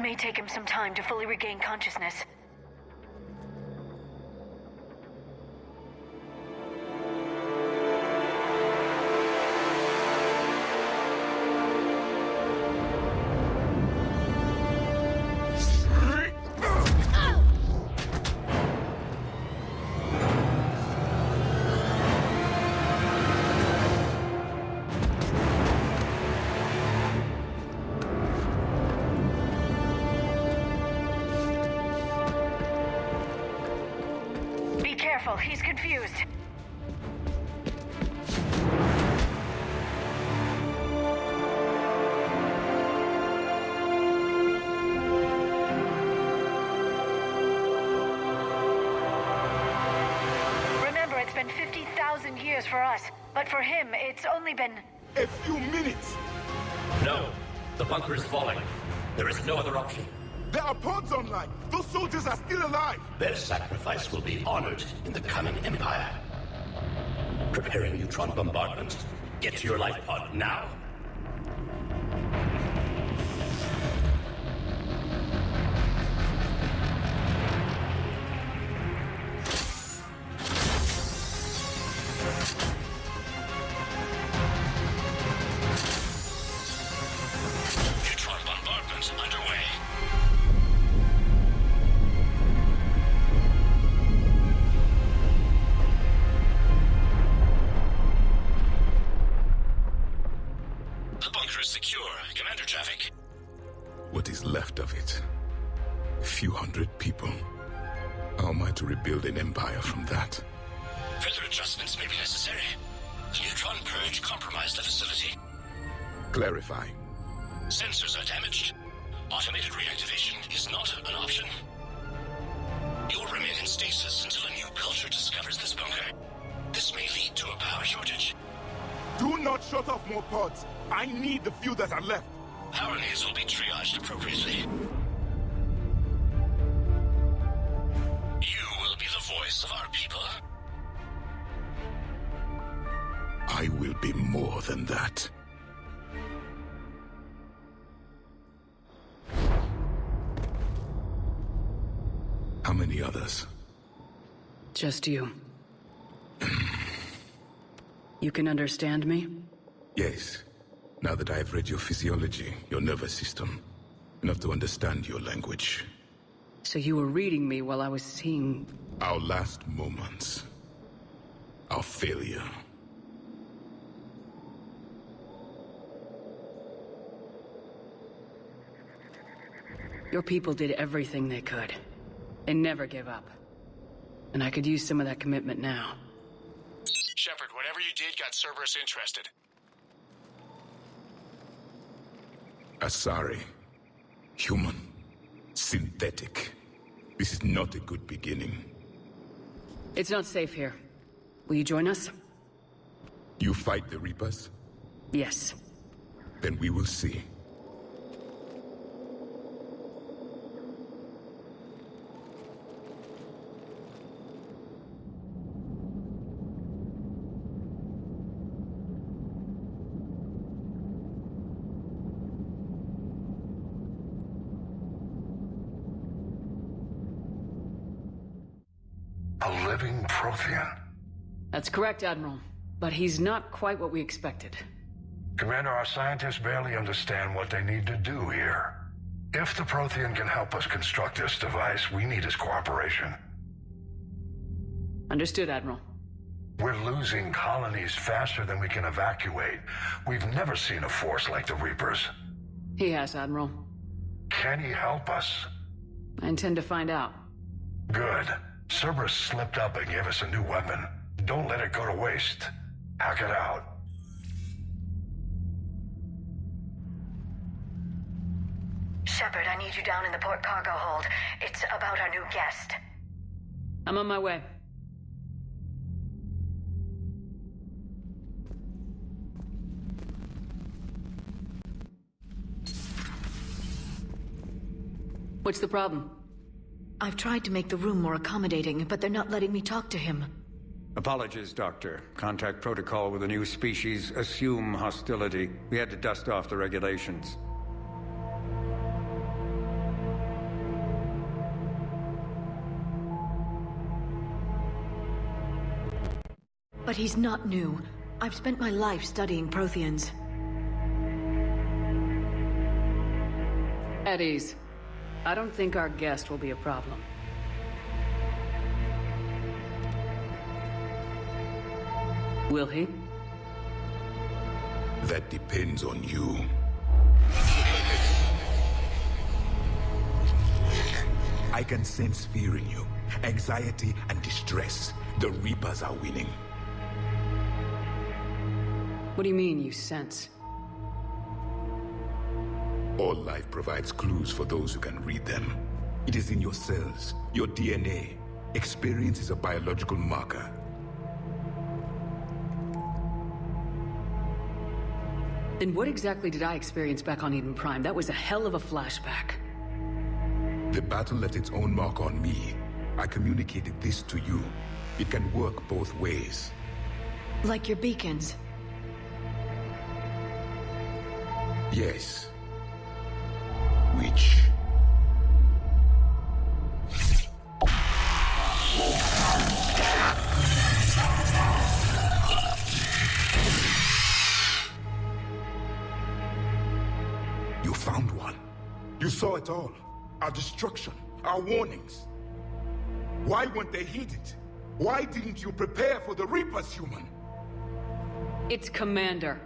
It may take him some time to fully regain consciousness. He's confused. Remember, it's been 50,000 years for us, but for him, it's only been... a few minutes! No. The bunker is falling. There is no other option. There are pods online! Those soldiers are still alive! Their sacrifice will be honored in the coming Empire. Preparing neutron bombardment. Get to your life pod now. Neutron bombardment underway. Secure, Commander Javik. What is left of it? A few hundred people. How am I to rebuild an empire from that? Further adjustments may be necessary. The neutron purge compromised the facility. Clarify. Sensors are damaged. Automated reactivation is not an option. You'll remain in stasis until a new culture discovers this bunker. This may lead to a power shortage. Do not shut off more pods. I need the few that are left. Power needs will be triaged appropriately. You will be the voice of our people. I will be more than that. How many others? Just you. You can understand me? Yes. Now that I have read your physiology, your nervous system, enough to understand your language. So you were reading me while I was seeing... Our last moments. Our failure. Your people did everything they could. They never gave up. And I could use some of that commitment now. Shepard, whatever you did got Cerberus interested. Asari. Human. Synthetic. This is not a good beginning. It's not safe here. Will you join us? You fight the Reapers? Yes. Then we will see. A living Prothean. That's correct, Admiral. But he's not quite what we expected. Commander, our scientists barely understand what they need to do here. If the Prothean can help us construct this device, we need his cooperation. Understood, Admiral. We're losing colonies faster than we can evacuate. We've never seen a force like the Reapers. He has, Admiral. Can he help us? I intend to find out. Good. Cerberus slipped up and gave us a new weapon. Don't let it go to waste. Hack it out. Shepard, I need you down in the port cargo hold. It's about our new guest. I'm on my way. What's the problem? I've tried to make the room more accommodating, but they're not letting me talk to him. Apologies, Doctor. Contact protocol with a new species. Assume hostility. We had to dust off the regulations. But he's not new. I've spent my life studying Protheans. At ease. I don't think our guest will be a problem. Will he? That depends on you. I can sense fear in you, anxiety and distress. The Reapers are winning. What do you mean, you sense? All life provides clues for those who can read them. It is in your cells, your DNA. Experience is a biological marker. Then what exactly did I experience back on Eden Prime? That was a hell of a flashback. The battle left its own mark on me. I communicated this to you. It can work both ways. Like your beacons. Yes. Which? You found one. You saw it all. Our destruction, our warnings. Why weren't they heeded? Why didn't you prepare for the Reapers, human? It's Commander.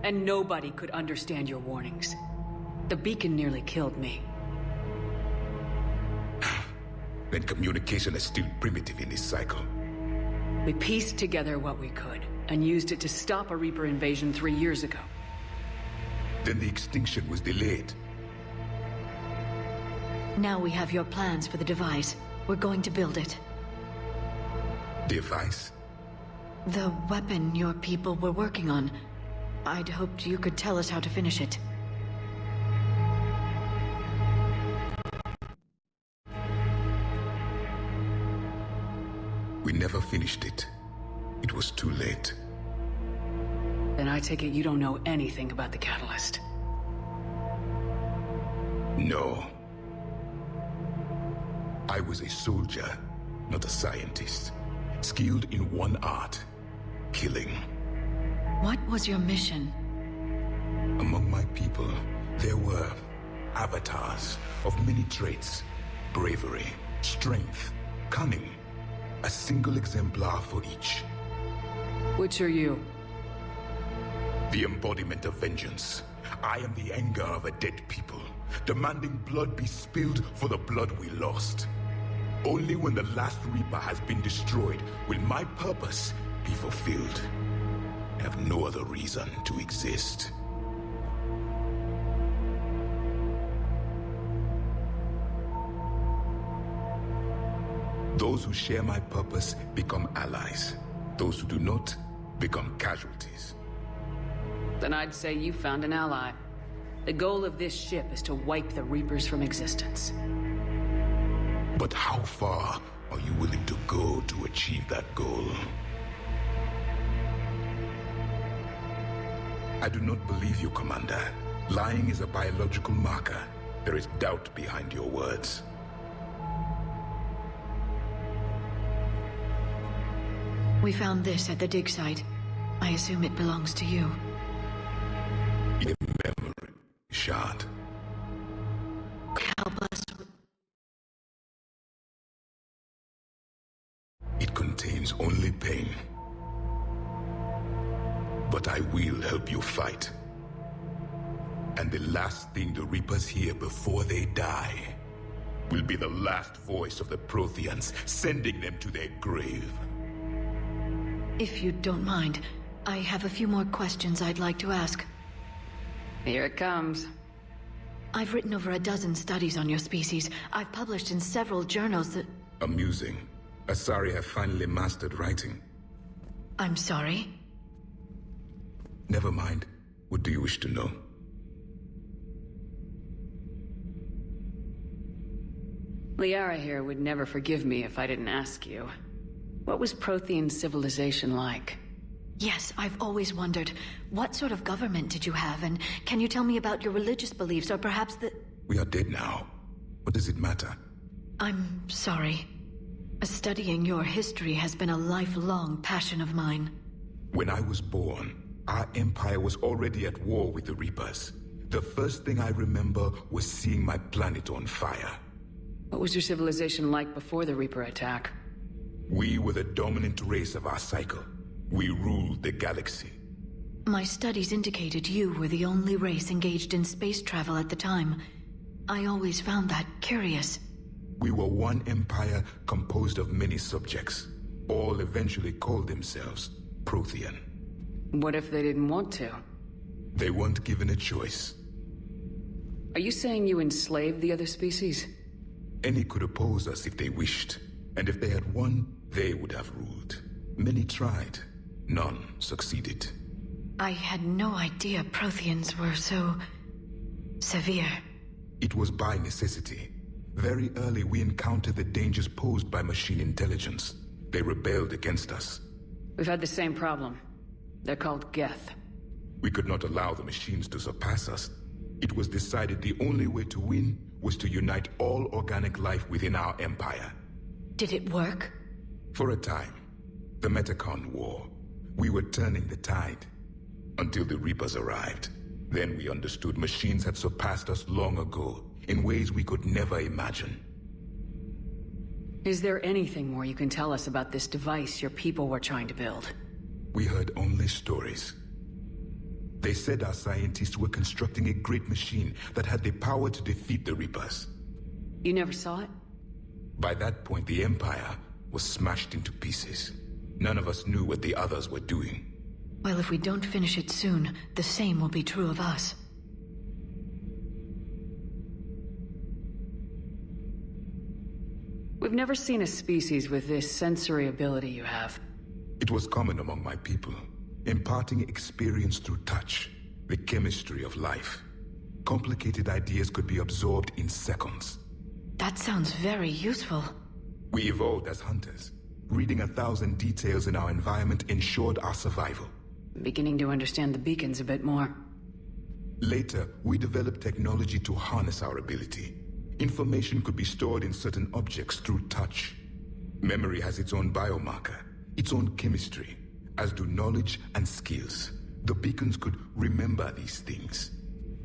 And nobody could understand your warnings. The beacon nearly killed me. Then communication is still primitive in this cycle. We pieced together what we could, and used it to stop a Reaper invasion 3 years ago. Then the extinction was delayed. Now we have your plans for the device. We're going to build it. Device? The weapon your people were working on. I'd hoped you could tell us how to finish it. We never finished it. It was too late. Then I take it you don't know anything about the catalyst. No. I was a soldier, not a scientist. Skilled in one art, killing. What was your mission? Among my people, there were avatars of many traits. Bravery, strength, cunning. A single exemplar for each. Which are you? The embodiment of vengeance. I am the anger of a dead people, demanding blood be spilled for the blood we lost. Only when the last Reaper has been destroyed will my purpose be fulfilled. I have no other reason to exist. Those who share my purpose become allies. Those who do not become casualties. Then I'd say you found an ally. The goal of this ship is to wipe the Reapers from existence. But how far are you willing to go to achieve that goal? I do not believe you, Commander. Lying is a biological marker. There is doubt behind your words. We found this at the dig site. I assume it belongs to you. In memory, shard. Help us. It contains only pain. But I will help you fight. And the last thing the Reapers hear before they die will be the last voice of the Protheans, sending them to their grave. If you don't mind, I have a few more questions I'd like to ask. Here it comes. I've written over a dozen studies on your species. I've published in several journals that... Amusing. Asari have finally mastered writing. I'm sorry? Never mind. What do you wish to know? Liara here would never forgive me if I didn't ask you. What was Prothean civilization like? Yes, I've always wondered, what sort of government did you have, and can you tell me about your religious beliefs, or perhaps the... We are dead now. What does it matter? I'm sorry. Studying your history has been a lifelong passion of mine. When I was born, our empire was already at war with the Reapers. The first thing I remember was seeing my planet on fire. What was your civilization like before the Reaper attack? We were the dominant race of our cycle. We ruled the galaxy. My studies indicated you were the only race engaged in space travel at the time. I always found that curious. We were one empire composed of many subjects. All eventually called themselves Prothean. What if they didn't want to? They weren't given a choice. Are you saying you enslaved the other species? Any could oppose us if they wished, and if they had won, they would have ruled. Many tried. None succeeded. I had no idea Protheans were so... severe. It was by necessity. Very early we encountered the dangers posed by machine intelligence. They rebelled against us. We've had the same problem. They're called Geth. We could not allow the machines to surpass us. It was decided the only way to win was to unite all organic life within our empire. Did it work? For a time. The Metacon War. We were turning the tide. Until the Reapers arrived. Then we understood machines had surpassed us long ago, in ways we could never imagine. Is there anything more you can tell us about this device your people were trying to build? We heard only stories. They said our scientists were constructing a great machine that had the power to defeat the Reapers. You never saw it? By that point, the Empire was smashed into pieces. None of us knew what the others were doing. Well, if we don't finish it soon, the same will be true of us. We've never seen a species with this sensory ability you have. It was common among my people, imparting experience through touch, the chemistry of life. Complicated ideas could be absorbed in seconds. That sounds very useful. We evolved as hunters. Reading 1,000 details in our environment ensured our survival. Beginning to understand the beacons a bit more. Later, we developed technology to harness our ability. Information could be stored in certain objects through touch. Memory has its own biomarker, its own chemistry, as do knowledge and skills. The beacons could remember these things.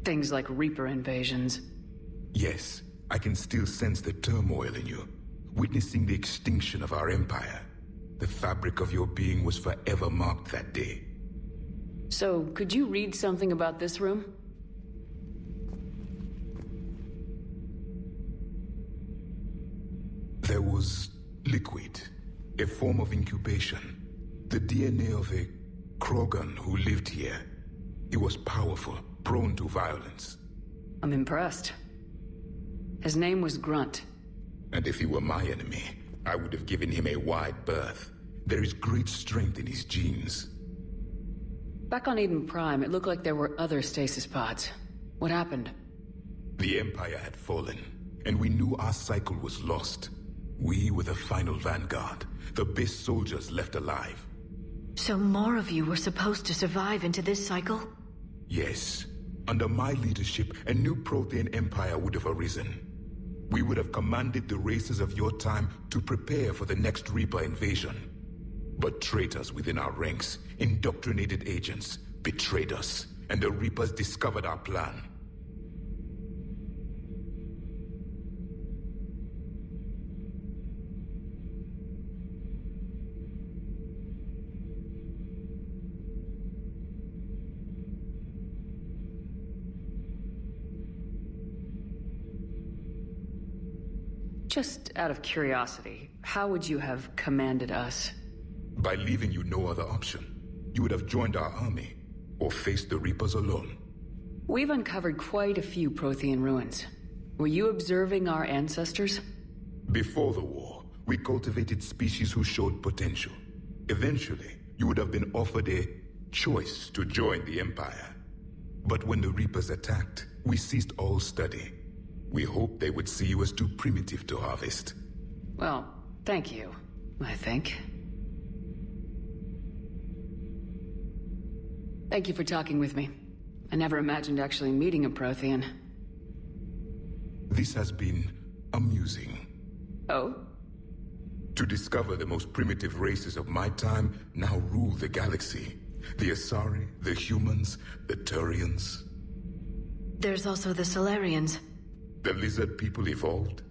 Things like Reaper invasions. Yes, I can still sense the turmoil in you, witnessing the extinction of our empire. The fabric of your being was forever marked that day. So, could you read something about this room? There was liquid, a form of incubation. The DNA of a Krogan who lived here. He was powerful, prone to violence. I'm impressed. His name was Grunt. And if he were my enemy, I would have given him a wide berth. There is great strength in his genes. Back on Eden Prime, it looked like there were other stasis pods. What happened? The Empire had fallen, and we knew our cycle was lost. We were the final vanguard, the best soldiers left alive. So more of you were supposed to survive into this cycle? Yes. Under my leadership, a new Prothean empire would have arisen. We would have commanded the races of your time to prepare for the next Reaper invasion. But traitors within our ranks, indoctrinated agents, betrayed us, and the Reapers discovered our plan. Just out of curiosity, how would you have commanded us? By leaving you no other option. You would have joined our army, or faced the Reapers alone. We've uncovered quite a few Prothean ruins. Were you observing our ancestors? Before the war, we cultivated species who showed potential. Eventually, you would have been offered a choice to join the Empire. But when the Reapers attacked, we ceased all study. We hoped they would see you as too primitive to harvest. Well, thank you, I think. Thank you for talking with me. I never imagined actually meeting a Prothean. This has been amusing. Oh? to discover the most primitive races of my time now rule the galaxy. The Asari, the humans, the Turians. There's also the Solarians. The lizard people evolved?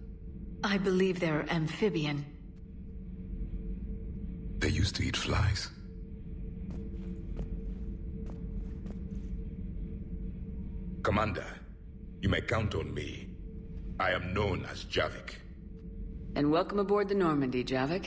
I believe they're amphibian. They used to eat flies. Commander, you may count on me. I am known as Javik. And welcome aboard the Normandy, Javik.